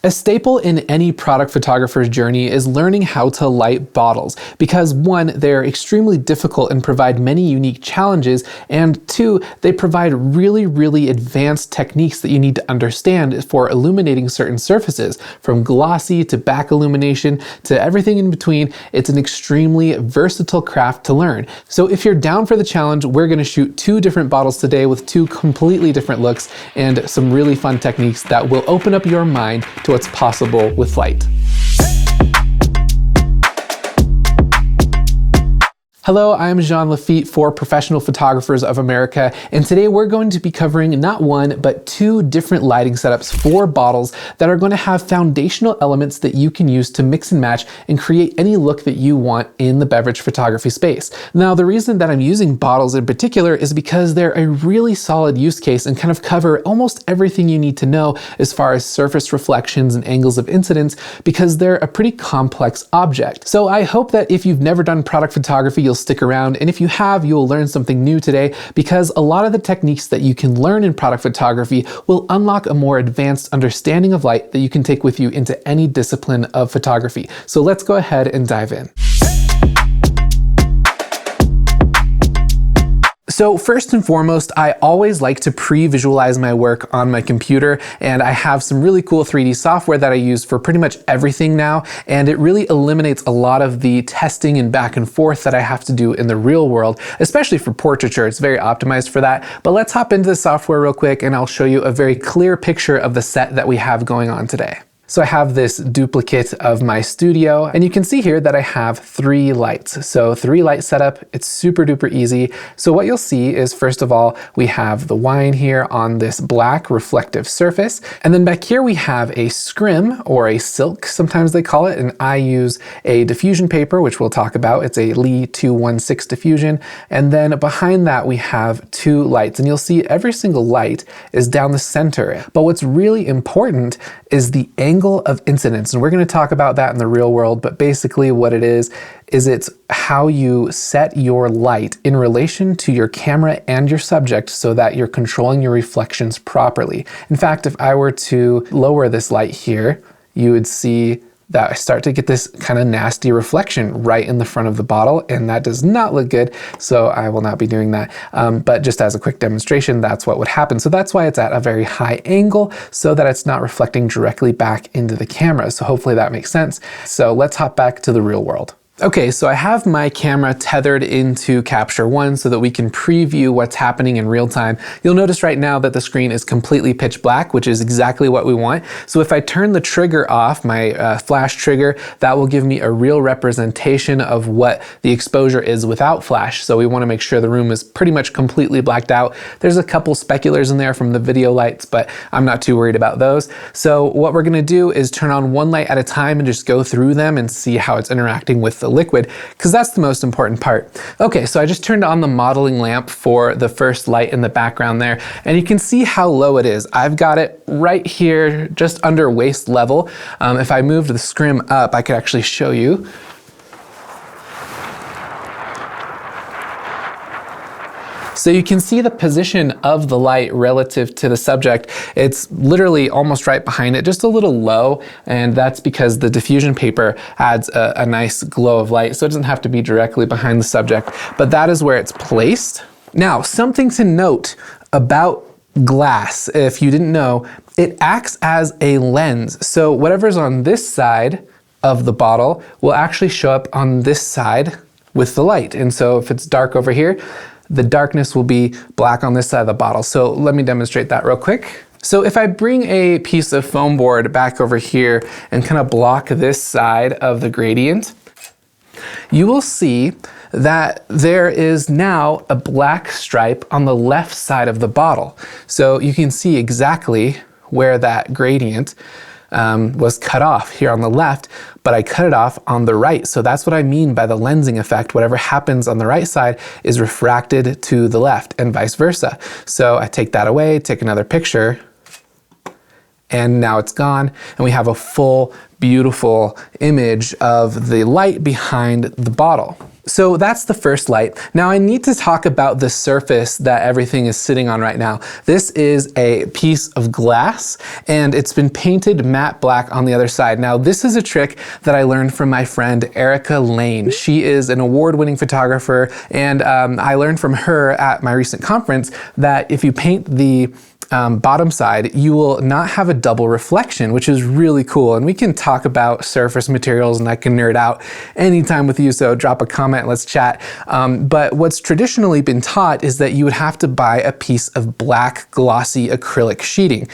A staple in any product photographer's journey is learning how to light bottles because one, they're extremely difficult and provide many unique challenges, and two, they provide really advanced techniques that you need to understand for illuminating certain surfaces, from glossy to back illumination to everything in between. It's an extremely versatile craft to learn. So if you're down for the challenge, we're gonna shoot 2 different bottles today with 2 completely different looks and some really fun techniques that will open up your mind to what's possible with light. Hello, I'm Jeahn Laffitte for Professional Photographers of America, and today we're going to be covering not 1, but 2 different lighting setups for bottles that are going to have foundational elements that you can use to mix and match and create any look that you want in the beverage photography space. Now, the reason that I'm using bottles in particular is because they're a really solid use case and kind of cover almost everything you need to know as far as surface reflections and angles of incidence, because they're a pretty complex object. So I hope that if you've never done product photography, you'll stick around, and if you have, you'll learn something new today, because a lot of the techniques that you can learn in product photography will unlock a more advanced understanding of light that you can take with you into any discipline of photography. So let's go ahead and dive in. So first and foremost, I always like to pre-visualize my work on my computer, and I have some really cool 3D software that I use for pretty much everything now, and it really eliminates a lot of the testing and back and forth that I have to do in the real world, especially for portraiture. It's very optimized for that. But let's hop into the software real quick and I'll show you a very clear picture of the set that we have going on today. So I have this duplicate of my studio, and you can see here that I have 3 lights. So 3 light setup, it's super duper easy. So what you'll see is, first of all, we have the wine here on this black reflective surface. And then back here we have a scrim, or a silk, sometimes they call it, and I use a diffusion paper, which we'll talk about. It's a Lee 216 diffusion. And then behind that we have 2 lights, and you'll see every single light is down the center. But what's really important is the angle of incidence, and we're going to talk about that in the real world, but basically what it is it's how you set your light in relation to your camera and your subject so that you're controlling your reflections properly. In fact, if I were to lower this light here, you would see that I start to get this kind of nasty reflection right in the front of the bottle, and that does not look good, so I will not be doing that. But just as a quick demonstration, that's what would happen. So that's why it's at a very high angle, so that it's not reflecting directly back into the camera. So hopefully that makes sense. So let's hop back to the real world. Okay, so I have my camera tethered into Capture One so that we can preview what's happening in real time. You'll notice right now that the screen is completely pitch black, which is exactly what we want. So if I turn the trigger off, my flash trigger, that will give me a real representation of what the exposure is without flash. So we want to make sure the room is pretty much completely blacked out. There's a couple speculars in there from the video lights, but I'm not too worried about those. So what we're going to do is turn on one light at a time and just go through them and see how it's interacting with the liquid, because that's the most important part. Okay, so I just turned on the modeling lamp for the first light in the background there, and you can see how low it is. I've got it right here, just under waist level. If I moved the scrim up, I could actually show you. So you can see the position of the light relative to the subject. It's literally almost right behind it, just a little low, and that's because the diffusion paper adds a nice glow of light, so it doesn't have to be directly behind the subject, but that is where it's placed. Now, something to note about glass, if you didn't know, it acts as a lens. So whatever's on this side of the bottle will actually show up on this side with the light. And so if it's dark over here, the darkness will be black on this side of the bottle. So let me demonstrate that real quick. So if I bring a piece of foam board back over here and kind of block this side of the gradient, you will see that there is now a black stripe on the left side of the bottle. So you can see exactly where that gradient was cut off here on the left, but I cut it off on the right. So that's what I mean by the lensing effect. Whatever happens on the right side is refracted to the left and vice versa. So I take that away, take another picture, and now it's gone, and we have a full, beautiful image of the light behind the bottle. So that's the first light. Now I need to talk about the surface that everything is sitting on right now. This is a piece of glass, and it's been painted matte black on the other side. Now this is a trick that I learned from my friend Erica Lane. She is an award-winning photographer, and I learned from her at my recent conference that if you paint the bottom side, you will not have a double reflection, which is really cool. And we can talk about surface materials, and I can nerd out anytime with you, so drop a comment, let's chat. But what's traditionally been taught is that you would have to buy a piece of black glossy acrylic sheeting,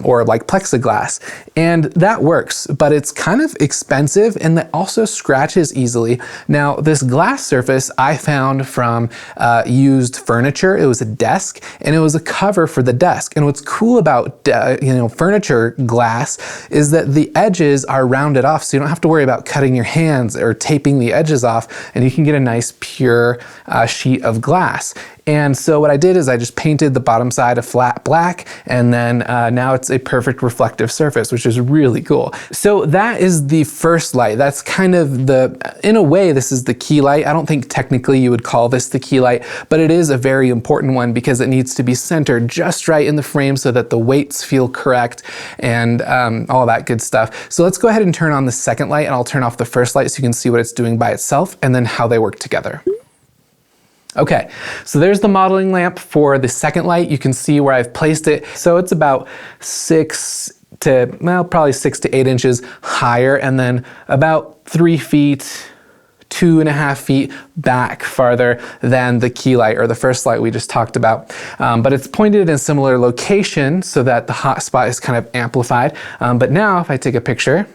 or like plexiglass. And that works, but it's kind of expensive, and that also scratches easily. Now, this glass surface I found from used furniture. It was a desk, and it was a cover for the desk. And what's cool about furniture glass is that the edges are rounded off, so you don't have to worry about cutting your hands or taping the edges off, and you can get a nice pure sheet of glass. And so what I did is I just painted the bottom side a flat black, and then now it's a perfect reflective surface, which is really cool. So that is the first light. That's kind of in a way, this is the key light. I don't think technically you would call this the key light, but it is a very important one because it needs to be centered just right in the frame so that the weights feel correct and all that good stuff. So let's go ahead and turn on the second light, and I'll turn off the first light so you can see what it's doing by itself and then how they work together. Okay, so there's the modeling lamp for the second light. You can see where I've placed it. So it's about probably 6 to 8 inches higher, and then about 3 feet, 2.5 feet back farther than the key light or the first light we just talked about. But it's pointed in a similar location so that the hot spot is kind of amplified. But now if I take a picture,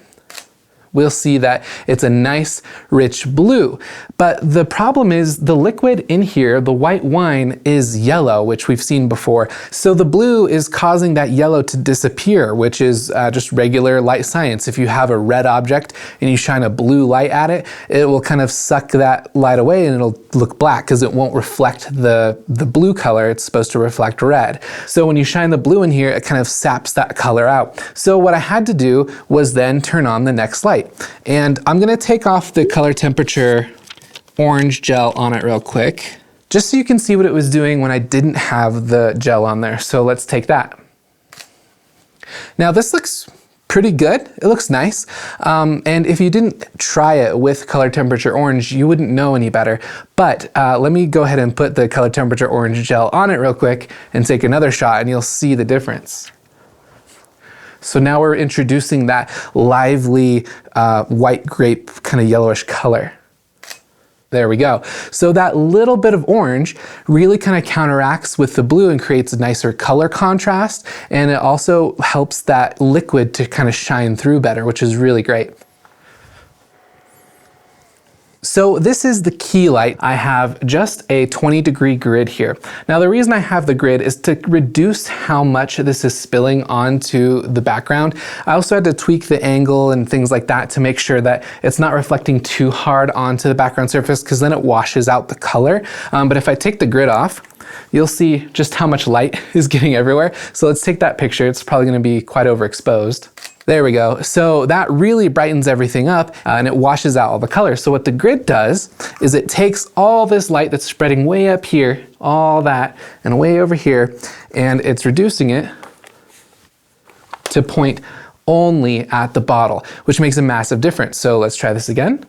we'll see that it's a nice rich blue. But the problem is the liquid in here, the white wine, is yellow, which we've seen before. So the blue is causing that yellow to disappear, which is just regular light science. If you have a red object and you shine a blue light at it, it will kind of suck that light away and it'll look black because it won't reflect the blue color. It's supposed to reflect red. So when you shine the blue in here, it kind of saps that color out. So what I had to do was then turn on the next light. And I'm gonna take off the color temperature orange gel on it real quick, just so you can see what it was doing when I didn't have the gel on there. So let's take that. Now this looks pretty good. It looks nice. And if you didn't try it with color temperature orange, you wouldn't know any better. But let me go ahead and put the color temperature orange gel on it real quick and take another shot, and you'll see the difference. So now we're introducing that lively white grape kind of yellowish color. There we go. So that little bit of orange really kind of counteracts with the blue and creates a nicer color contrast, and it also helps that liquid to kind of shine through better, which is really great. So this is the key light. I have just a 20-degree grid here. Now the reason I have the grid is to reduce how much this is spilling onto the background. I also had to tweak the angle and things like that to make sure that it's not reflecting too hard onto the background surface, because then it washes out the color. But if I take the grid off, you'll see just how much light is getting everywhere. So let's take that picture. It's probably going to be quite overexposed. There we go. So that really brightens everything up and it washes out all the colors. So what the grid does is it takes all this light that's spreading way up here, all that, and way over here, and it's reducing it to point only at the bottle, which makes a massive difference. So let's try this again.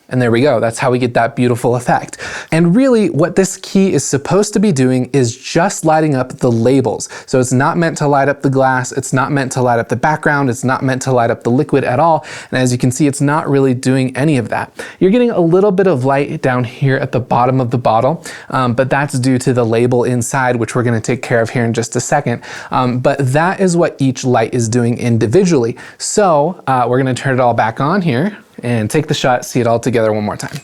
And there we go. That's how we get that beautiful effect. And really what this key is supposed to be doing is just lighting up the labels. So it's not meant to light up the glass. It's not meant to light up the background. It's not meant to light up the liquid at all. And as you can see, it's not really doing any of that. You're getting a little bit of light down here at the bottom of the bottle, but that's due to the label inside, which we're gonna take care of here in just a second. But that is what each light is doing individually. So we're gonna turn it all back on here and take the shot, see it all together one more time.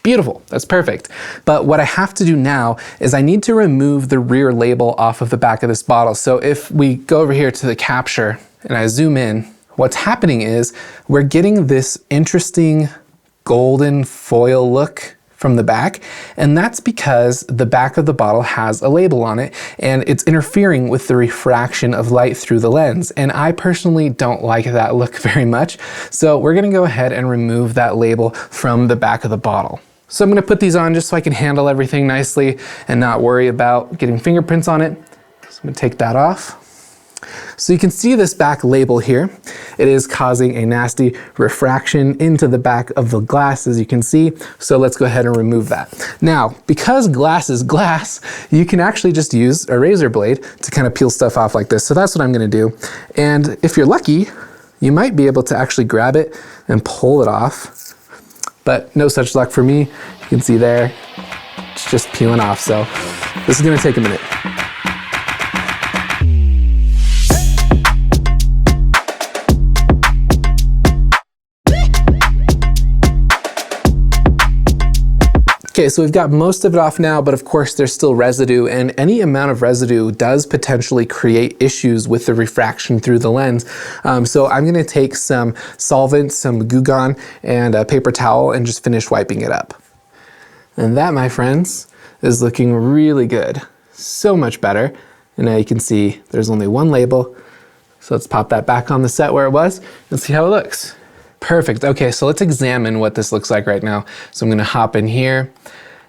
Beautiful, that's perfect. But what I have to do now is I need to remove the rear label off of the back of this bottle. So if we go over here to the capture and I zoom in, what's happening is we're getting this interesting golden foil look from the back, and that's because the back of the bottle has a label on it and it's interfering with the refraction of light through the lens, and I personally don't like that look very much, so we're going to go ahead and remove that label from the back of the bottle. So I'm going to put these on just so I can handle everything nicely and not worry about getting fingerprints on it. So I'm going to take that off. So you can see this back label here. It is causing a nasty refraction into the back of the glass, as you can see. So let's go ahead and remove that. Now, because glass is glass, you can actually just use a razor blade to kind of peel stuff off like this. So that's what I'm going to do. And if you're lucky, you might be able to actually grab it and pull it off. But no such luck for me. You can see there, it's just peeling off. So this is going to take a minute. Okay, so we've got most of it off now, but of course there's still residue, and any amount of residue does potentially create issues with the refraction through the lens. So I'm gonna take some solvent, some Goo Gone, and a paper towel and just finish wiping it up. And that, my friends, is looking really good. So much better. And now you can see there's only one label. So let's pop that back on the set where it was and see how it looks. Perfect. Okay, so let's examine what this looks like right now. So I'm gonna hop in here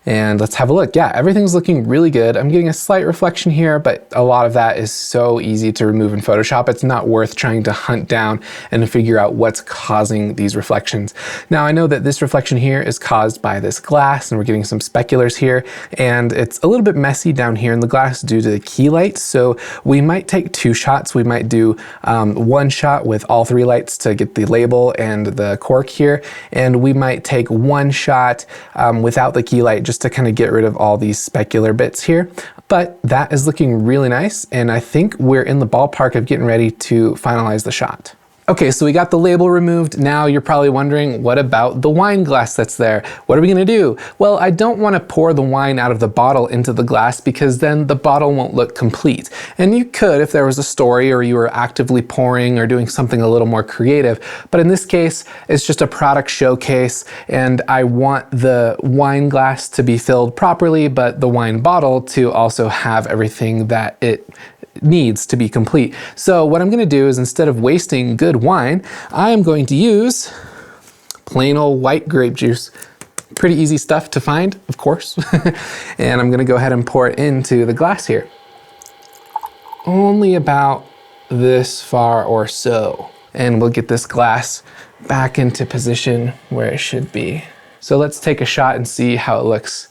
and let's have a look. Yeah, everything's looking really good. I'm getting a slight reflection here, but a lot of that is so easy to remove in Photoshop. It's not worth trying to hunt down and figure out what's causing these reflections. Now, I know that this reflection here is caused by this glass, and we're getting some speculars here, and it's a little bit messy down here in the glass due to the key light. So we might take 2 shots. We might do 1 shot with all 3 lights to get the label and the cork here, and we might take 1 shot without the key light, just to kind of get rid of all these specular bits here. But that is looking really nice, and I think we're in the ballpark of getting ready to finalize the shot. Okay, so we got the label removed. Now you're probably wondering, what about the wine glass that's there? What are we gonna do? Well, I don't wanna pour the wine out of the bottle into the glass, because then the bottle won't look complete. And you could if there was a story or you were actively pouring or doing something a little more creative. But in this case, it's just a product showcase, and I want the wine glass to be filled properly, but the wine bottle to also have everything that it needs to be complete. So what I'm going to do is, instead of wasting good wine, I am going to use plain old white grape juice. Pretty easy stuff to find, of course. And I'm going to go ahead and pour it into the glass here. Only about this far or so. And we'll get this glass back into position where it should be. So let's take a shot and see how it looks.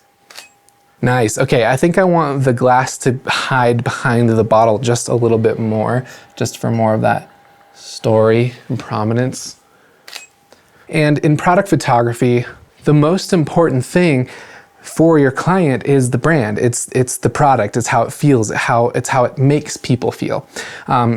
Nice. Okay, I think I want the glass to hide behind the bottle just a little bit more, just for more of that story and prominence. And in product photography, the most important thing for your client is the brand. It's the product, it's how it feels, it's how it makes people feel.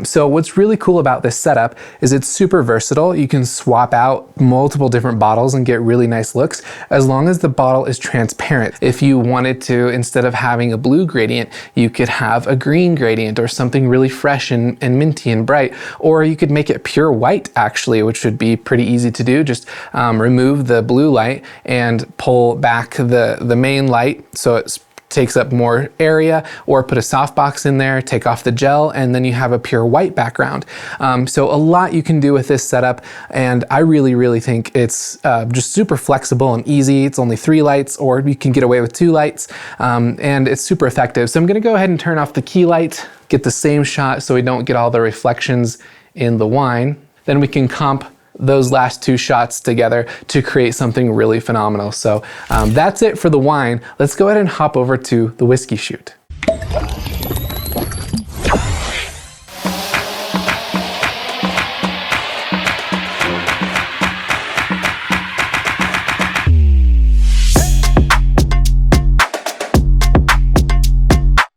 So what's really cool about this setup is it's super versatile. You can swap out multiple different bottles and get really nice looks, as long as the bottle is transparent. If you wanted to, instead of having a blue gradient, you could have a green gradient or something really fresh and minty and bright. Or you could make it pure white, actually, which would be pretty easy to do. Just remove the blue light and pull back the main light so it takes up more area, or put a softbox in there, take off the gel, and then you have a pure white background. So a lot you can do with this setup, and I really think it's just super flexible and easy. It's only 3 lights, or you can get away with 2 lights, and it's super effective. So I'm gonna go ahead and turn off the key light, get the same shot so we don't get all the reflections in the wine. Then we can comp those last 2 shots together to create something really phenomenal. So that's it for the wine. Let's go ahead and hop over to the whiskey shoot.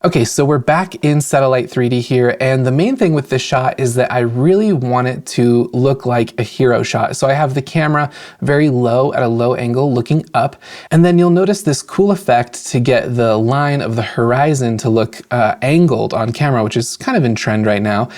Okay, so we're back in Satellite 3D here, and the main thing with this shot is that I really want it to look like a hero shot. So I have the camera very low at a low angle looking up, and then you'll notice this cool effect to get the line of the horizon to look angled on camera, which is kind of in trend right now,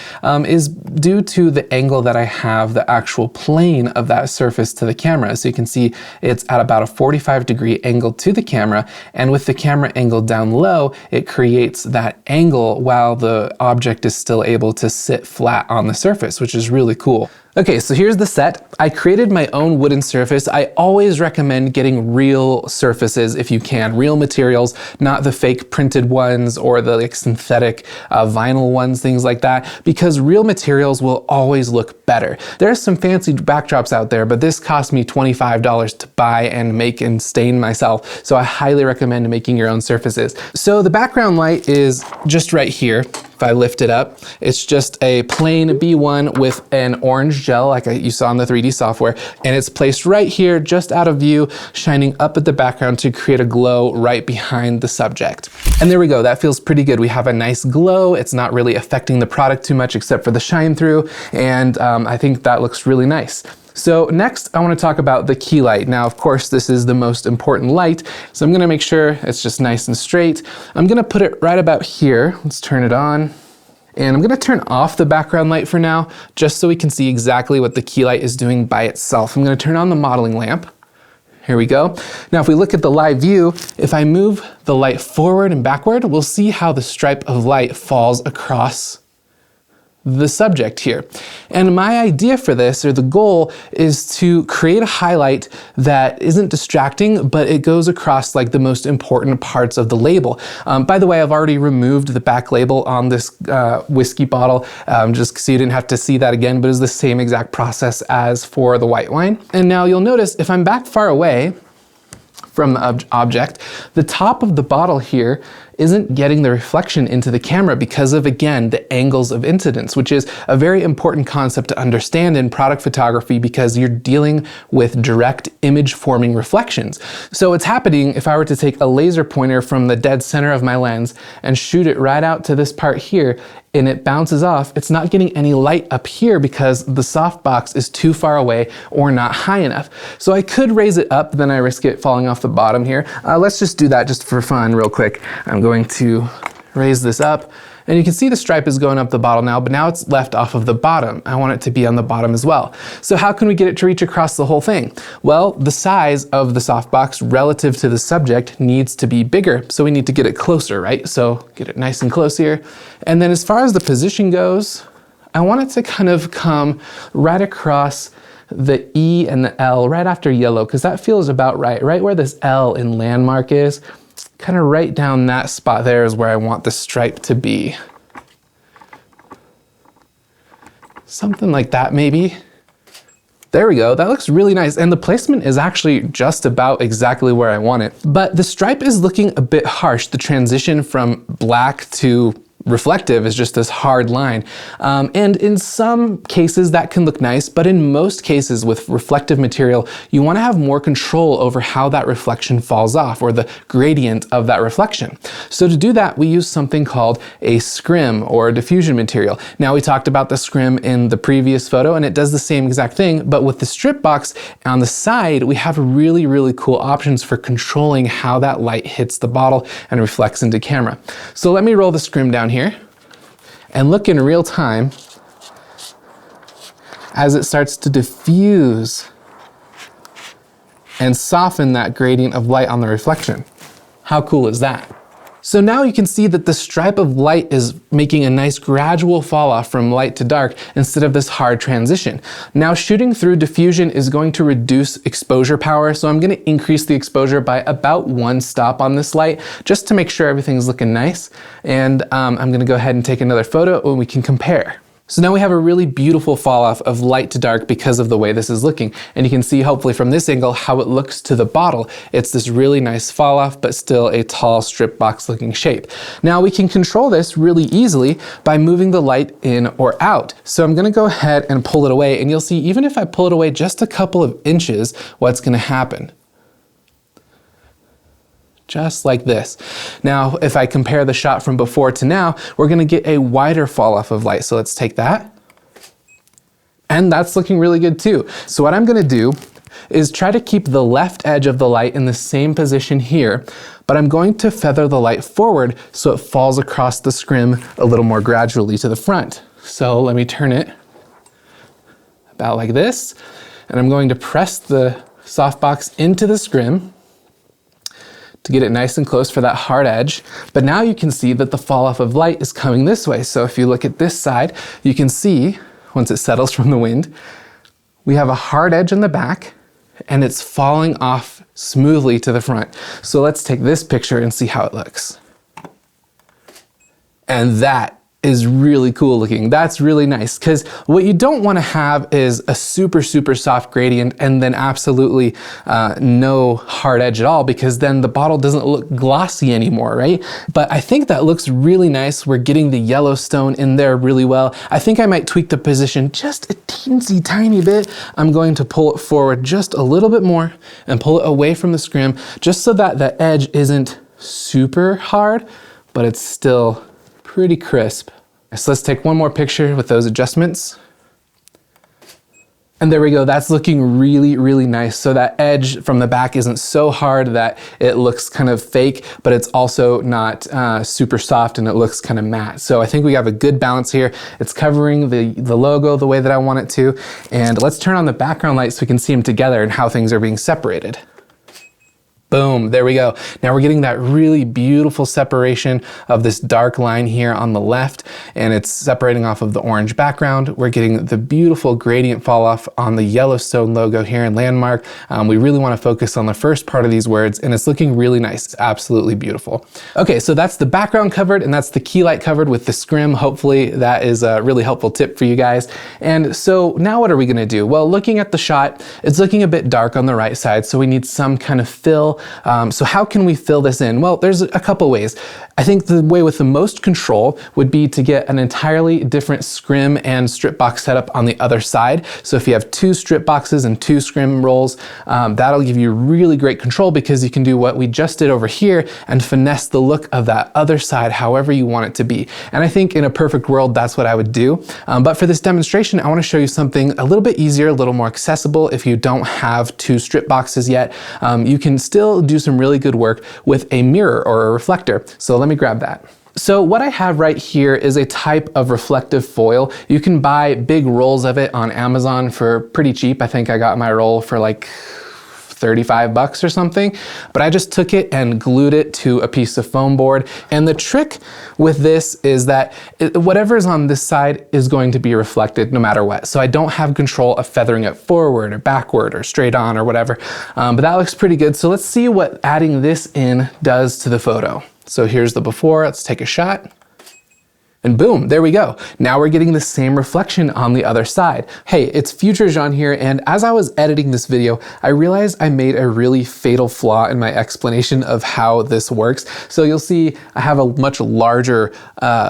is due to the angle that I have the actual plane of that surface to the camera. So you can see it's at about a 45-degree angle to the camera, and with the camera angled down low, it creates that angle while the object is still able to sit flat on the surface, which is really cool. Okay, so here's the set. I created my own wooden surface. I always recommend getting real surfaces if you can, real materials, not the fake printed ones or the like synthetic vinyl ones, things like that, because real materials will always look better. There's some fancy backdrops out there, but this cost me $25 to buy and make and stain myself, so I highly recommend making your own surfaces. So the background light is just right here. If I lift it up, it's just a plain B1 with an orange gel like you saw in the 3D software, and it's placed right here just out of view, shining up at the background to create a glow right behind the subject. And there we go, that feels pretty good. We have a nice glow. It's not really affecting the product too much except for the shine through, and I think that looks really nice. So next I want to talk about the key light. Now of course this is the most important light, so I'm going to make sure it's just nice and straight. I'm going to put it right about here. Let's turn it on. And I'm going to turn off the background light for now, just so we can see exactly what the key light is doing by itself. I'm going to turn on the modeling lamp. Here we go. Now if we look at the live view, if I move the light forward and backward, we'll see how the stripe of light falls across the subject here. And my idea for this, or the goal, is to create a highlight that isn't distracting, but it goes across like the most important parts of the label. By the way, I've already removed the back label on this whiskey bottle, just so you didn't have to see that again, but it's the same exact process as for the white wine. And now you'll notice if I'm back far away from the object, the top of the bottle here isn't getting the reflection into the camera because of, again, the angles of incidence, which is a very important concept to understand in product photography because you're dealing with direct image forming reflections. So it's happening if I were to take a laser pointer from the dead center of my lens and shoot it right out to this part here, and it bounces off, it's not getting any light up here because the softbox is too far away or not high enough. So I could raise it up, then I risk it falling off the bottom here. Let's just do that just for fun real quick. I'm going to raise this up, and you can see the stripe is going up the bottle now, but now it's left off of the bottom. I want it to be on the bottom as well. So how can we get it to reach across the whole thing? Well, the size of the softbox relative to the subject needs to be bigger, so we need to get it closer, right? So get it nice and close here. And then as far as the position goes, I want it to kind of come right across the E and the L right after yellow, because that feels about right where this L in landmark is. Kind of right down that spot there is where I want the stripe to be. Something like that maybe. There we go, that looks really nice, and the placement is actually just about exactly where I want it. But the stripe is looking a bit harsh. The transition from black to reflective is just this hard line. And in some cases that can look nice, but in most cases with reflective material, you want to have more control over how that reflection falls off, or the gradient of that reflection. So to do that, we use something called a scrim, or a diffusion material. Now we talked about the scrim in the previous photo, and it does the same exact thing, but with the strip box on the side, we have really, really cool options for controlling how that light hits the bottle and reflects into camera. So let me roll the scrim down here and look in real time as it starts to diffuse and soften that gradient of light on the reflection. How cool is that? So now you can see that the stripe of light is making a nice gradual fall off from light to dark instead of this hard transition. Now shooting through diffusion is going to reduce exposure power, so I'm going to increase the exposure by about 1 stop on this light just to make sure everything's looking nice. And I'm going to go ahead and take another photo and we can compare. So now we have a really beautiful fall off of light to dark because of the way this is looking. And you can see hopefully from this angle how it looks to the bottle. It's this really nice fall off, but still a tall strip box looking shape. Now we can control this really easily by moving the light in or out. So I'm gonna go ahead and pull it away, and you'll see even if I pull it away just a couple of inches, what's gonna happen. just like this. Now, if I compare the shot from before to now, we're gonna get a wider fall off of light. So let's take that. And that's looking really good too. So what I'm gonna do is try to keep the left edge of the light in the same position here, but I'm going to feather the light forward so it falls across the scrim a little more gradually to the front. So let me turn it about like this, and I'm going to press the softbox into the scrim to get it nice and close for that hard edge. But now you can see that the fall off of light is coming this way. So if you look at this side, you can see, once it settles from the wind, we have a hard edge in the back and it's falling off smoothly to the front. So let's take this picture and see how it looks. And that is really cool looking. That's really nice, because what you don't want to have is a super soft gradient and then absolutely no hard edge at all, because then the bottle doesn't look glossy anymore, right? But I think that looks really nice. We're getting the Yellowstone in there really well. I think I might tweak the position just a teensy tiny bit. I'm going to pull it forward just a little bit more and pull it away from the scrim, just so that the edge isn't super hard, but it's still pretty crisp. So let's take one more picture with those adjustments. And there we go, that's looking really nice. So that edge from the back isn't so hard that it looks kind of fake, but it's also not super soft and it looks kind of matte. So I think we have a good balance here. It's covering the logo the way that I want it to. And let's turn on the background light so we can see them together and how things are being separated. Boom, there we go. Now we're getting that really beautiful separation of this dark line here on the left, and it's separating off of the orange background. We're getting the beautiful gradient fall off on the Yellowstone logo here in Landmark. We really want to focus on the first part of these words, and it's looking really nice. It's absolutely beautiful. Okay, so that's the background covered, and that's the key light covered with the scrim. Hopefully that is a really helpful tip for you guys. And so now what are we gonna do? Well, looking at the shot, it's looking a bit dark on the right side, so we need some kind of fill. So how can we fill this in? Well, there's a couple ways. I think the way with the most control would be to get an entirely different scrim and strip box setup on the other side. So if you have 2 strip boxes and 2 scrim rolls, that'll give you really great control, because you can do what we just did over here and finesse the look of that other side however you want it to be. And I think in a perfect world, that's what I would do. But for this demonstration, I want to show you something a little bit easier, a little more accessible. If you don't have 2 strip boxes yet, you can still do some really good work with a mirror or a reflector. So let me grab that. So what I have right here is a type of reflective foil. You can buy big rolls of it on Amazon for pretty cheap. I think I got my roll for like 35 bucks or something, but I just took it and glued it to a piece of foam board. And the trick with this is that whatever is on this side is going to be reflected no matter what. So I don't have control of feathering it forward or backward or straight on or whatever, but that looks pretty good. So let's see what adding this in does to the photo. So here's the before, let's take a shot. And boom, there we go. Now we're getting the same reflection on the other side. Hey, it's Future Jeahn here, and as I was editing this video, I realized I made a really fatal flaw in my explanation of how this works. So you'll see I have a much larger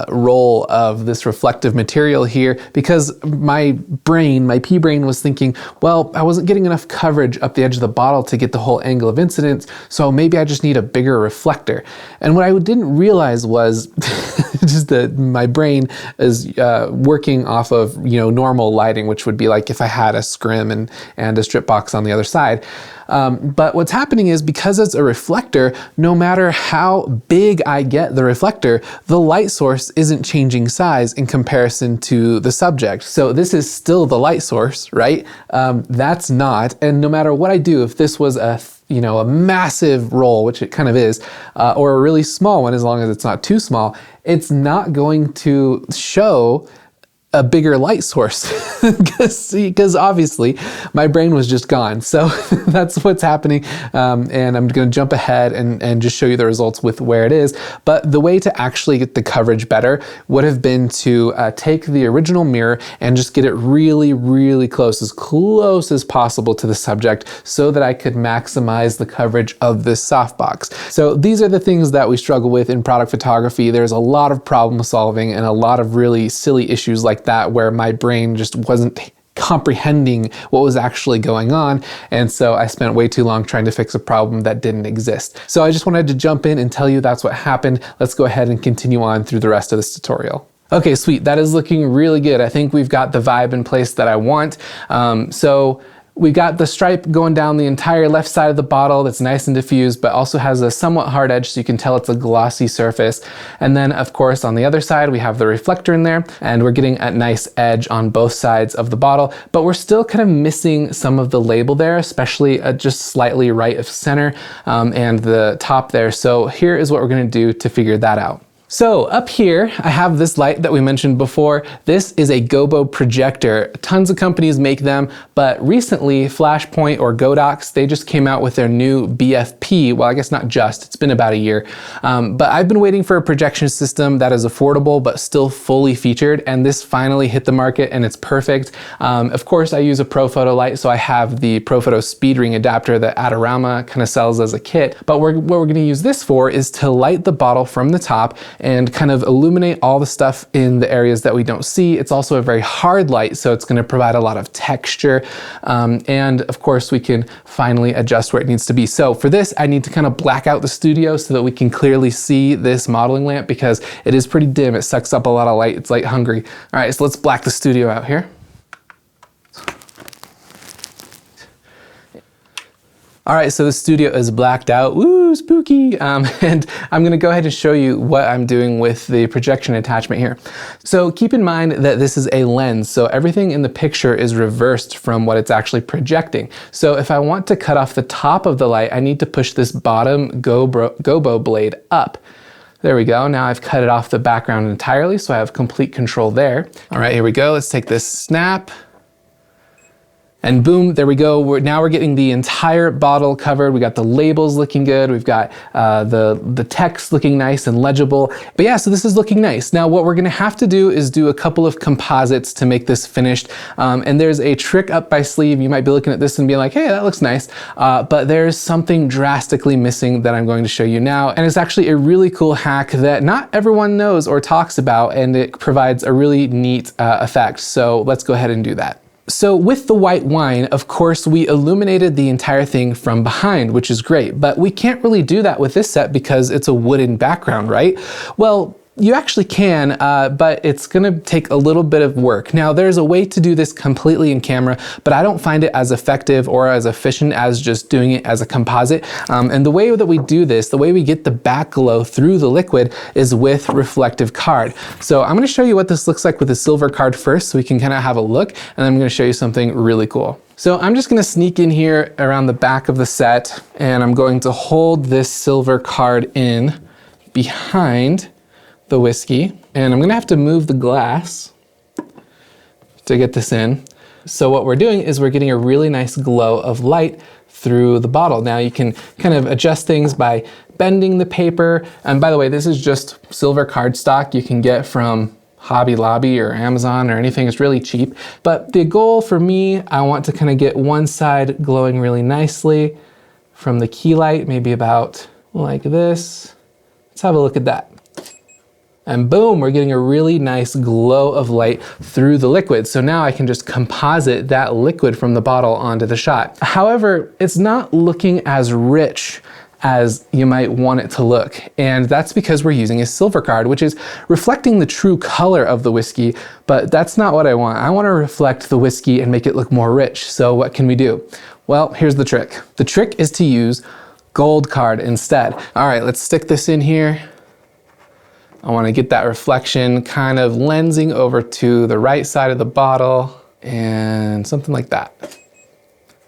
roll of this reflective material here, because my pea brain was thinking, well, I wasn't getting enough coverage up the edge of the bottle to get the whole angle of incidence, so maybe I just need a bigger reflector. And what I didn't realize was just that my brain is working off of normal lighting, which would be like if I had a scrim and a strip box on the other side. But what's happening is, because it's a reflector, no matter how big I get the reflector, the light source isn't changing size in comparison to the subject. So this is still the light source, right? That's not, and no matter what I do, if this was a massive roll, which it kind of is, or a really small one, as long as it's not too small, it's not going to show a bigger light source because obviously my brain was just gone. So that's what's happening. And I'm going to jump ahead and just show you the results with where it is. But the way to actually get the coverage better would have been to take the original mirror and just get it really close as possible to the subject, so that I could maximize the coverage of this softbox. So these are the things that we struggle with in product photography. There's a lot of problem solving and a lot of really silly issues like that, where my brain just wasn't comprehending what was actually going on. And so I spent way too long trying to fix a problem that didn't exist. So I just wanted to jump in and tell you that's what happened. Let's go ahead and continue on through the rest of this tutorial. Okay, sweet, that is looking really good. I think we've got the vibe in place that I want. So we've got the stripe going down the entire left side of the bottle that's nice and diffused, but also has a somewhat hard edge, so you can tell it's a glossy surface. And then of course on the other side, we have the reflector in there, and we're getting a nice edge on both sides of the bottle, but we're still kind of missing some of the label there, especially just slightly right of center and the top there. So here is what we're gonna do to figure that out. So up here, I have this light that we mentioned before. This is a gobo projector. Tons of companies make them, but recently Flashpoint or Godox, they just came out with their new BFP. Well, I guess not just, it's been about a year. But I've been waiting for a projection system that is affordable, but still fully featured. And this finally hit the market and it's perfect. Of course, I use a Profoto light, so I have the Profoto speed ring adapter that Adorama kind of sells as a kit. But what we're gonna use this for is to light the bottle from the top and kind of illuminate all the stuff in the areas that we don't see. It's also a very hard light, so it's gonna provide a lot of texture. And of course, we can finally adjust where it needs to be. So for this, I need to kind of black out the studio so that we can clearly see this modeling lamp because it is pretty dim. It sucks up a lot of light. It's light hungry. All right, so let's black the studio out here. All right, so the studio is blacked out. Woo, spooky. And I'm gonna go ahead and show you what I'm doing with the projection attachment here. So keep in mind that this is a lens, so everything in the picture is reversed from what it's actually projecting. So if I want to cut off the top of the light, I need to push this bottom gobo blade up. There we go, now I've cut it off the background entirely, so I have complete control there. All right, here we go, let's take this snap. And boom, there we go. Now we're getting the entire bottle covered. We got the labels looking good. We've got the text looking nice and legible. But yeah, so this is looking nice. Now what we're gonna have to do is do a couple of composites to make this finished. And there's a trick up my sleeve. You might be looking at this and being like, hey, that looks nice. But there's something drastically missing that I'm going to show you now. And it's actually a really cool hack that not everyone knows or talks about, and it provides a really neat effect. So let's go ahead and do that. So with the white wine, of course, we illuminated the entire thing from behind, which is great, but we can't really do that with this set because it's a wooden background, right? Well, you actually can, but it's gonna take a little bit of work. Now, there's a way to do this completely in camera, but I don't find it as effective or as efficient as just doing it as a composite. And the way that we do this, the way we get the back glow through the liquid is with reflective card. So I'm gonna show you what this looks like with a silver card first so we can kind of have a look, and then I'm gonna show you something really cool. So I'm just gonna sneak in here around the back of the set, and I'm going to hold this silver card in behind the whiskey, and I'm gonna have to move the glass to get this in. So what we're doing is we're getting a really nice glow of light through the bottle. Now you can kind of adjust things by bending the paper. And by the way, this is just silver cardstock you can get from Hobby Lobby or Amazon or anything. It's really cheap. But the goal for me, I want to kind of get one side glowing really nicely from the key light, maybe about like this. Let's have a look at that. And boom, we're getting a really nice glow of light through the liquid. So now I can just composite that liquid from the bottle onto the shot. However, it's not looking as rich as you might want it to look. And that's because we're using a silver card, which is reflecting the true color of the whiskey, but that's not what I want. I want to reflect the whiskey and make it look more rich. So what can we do? Well, here's the trick. The trick is to use gold card instead. All right, let's stick this in here. I want to get that reflection kind of lensing over to the right side of the bottle and something like that.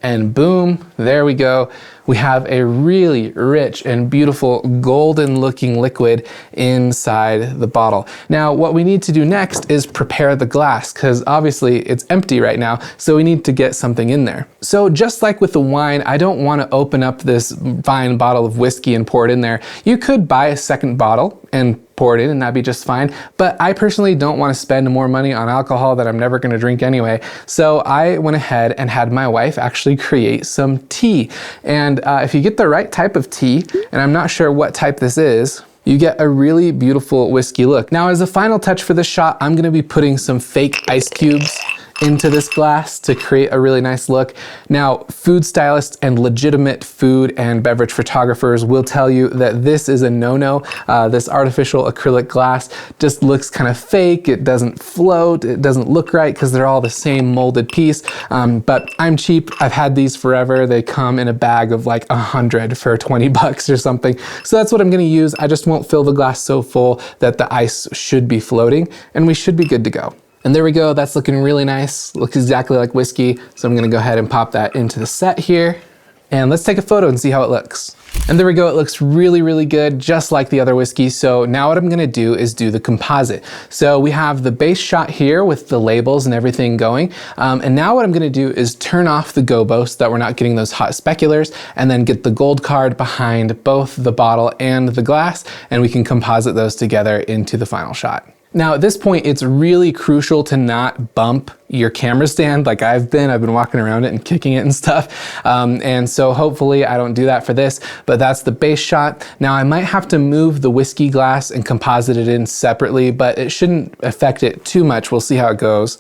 And boom, there we go. We have a really rich and beautiful golden looking liquid inside the bottle. Now, what we need to do next is prepare the glass, because obviously it's empty right now, so we need to get something in there. So just like with the wine, I don't want to open up this fine bottle of whiskey and pour it in there. You could buy a second bottle and pour it in and that'd be just fine. But I personally don't want to spend more money on alcohol that I'm never going to drink anyway. So I went ahead and had my wife actually create some tea. And if you get the right type of tea, and I'm not sure what type this is, you get a really beautiful whiskey look. Now, as a final touch for this shot, I'm gonna be putting some fake ice cubes into this glass to create a really nice look. Now, food stylists and legitimate food and beverage photographers will tell you that this is a no-no. This artificial acrylic glass just looks kind of fake. It doesn't float. It doesn't look right because they're all the same molded piece. But I'm cheap. I've had these forever. They come in a bag of like 100 for 20 bucks or something. So that's what I'm going to use. I just won't fill the glass so full that the ice should be floating, and we should be good to go. And there we go, that's looking really nice. Looks exactly like whiskey. So I'm gonna go ahead and pop that into the set here. And let's take a photo and see how it looks. And there we go, it looks really, really good, just like the other whiskey. So now what I'm gonna do is do the composite. So we have the base shot here with the labels and everything going. And now what I'm gonna do is turn off the gobo so that we're not getting those hot speculars, and then get the gold card behind both the bottle and the glass, and we can composite those together into the final shot. Now at this point, it's really crucial to not bump your camera stand like I've been walking around it and kicking it and stuff. And so hopefully I don't do that for this, but that's the base shot. Now I might have to move the whiskey glass and composite it in separately, but it shouldn't affect it too much. We'll see how it goes.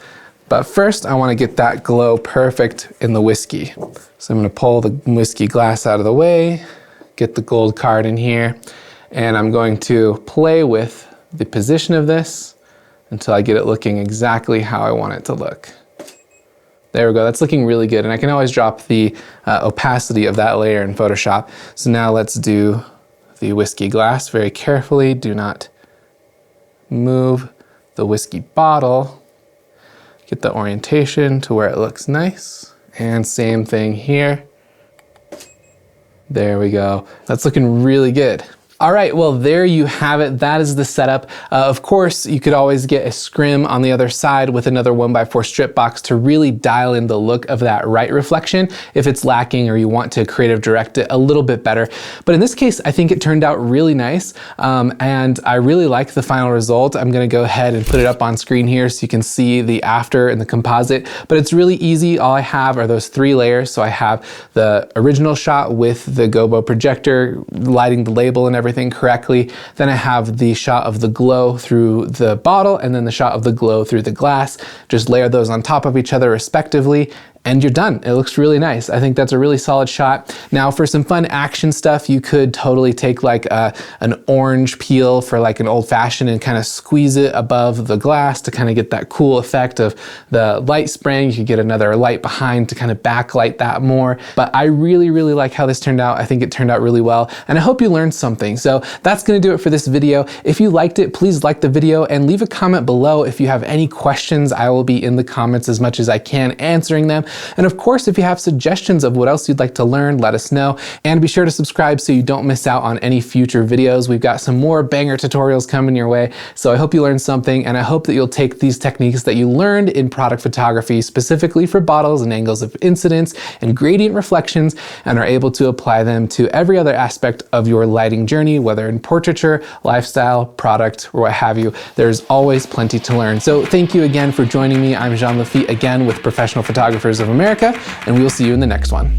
But first I wanna get that glow perfect in the whiskey. So I'm gonna pull the whiskey glass out of the way, get the gold card in here, and I'm going to play with the position of this until I get it looking exactly how I want it to look. There we go, that's looking really good. And I can always drop the opacity of that layer in Photoshop. So now let's do the whiskey glass very carefully. Do not move the whiskey bottle. Get the orientation to where it looks nice. And same thing here. There we go. That's looking really good. All right, well, there you have it. That is the setup. Of course, you could always get a scrim on the other side with another 1x4 strip box to really dial in the look of that right reflection if it's lacking or you want to creative direct it a little bit better. But in this case, I think it turned out really nice, and I really like the final result. I'm gonna go ahead and put it up on screen here so you can see the after and the composite, but it's really easy. All I have are those 3 layers. So I have the original shot with the gobo projector, lighting the label and everything correctly. Then I have the shot of the glow through the bottle, and then the shot of the glow through the glass. Just layer those on top of each other respectively, and you're done. It looks really nice. I think that's a really solid shot. Now for some fun action stuff, you could totally take like an orange peel for like an old fashioned and kind of squeeze it above the glass to kind of get that cool effect of the light spraying. You could get another light behind to kind of backlight that more. But I really, really like how this turned out. I think it turned out really well, and I hope you learned something. So that's gonna do it for this video. If you liked it, please like the video and leave a comment below if you have any questions. I will be in the comments as much as I can answering them. And of course, if you have suggestions of what else you'd like to learn, let us know. And be sure to subscribe so you don't miss out on any future videos. We've got some more banger tutorials coming your way. So I hope you learned something, and I hope that you'll take these techniques that you learned in product photography, specifically for bottles and angles of incidence and gradient reflections, and are able to apply them to every other aspect of your lighting journey, whether in portraiture, lifestyle, product, or what have you. There's always plenty to learn. So thank you again for joining me. I'm Jeahn Laffitte again with Professional Photographers of America, and we will see you in the next one.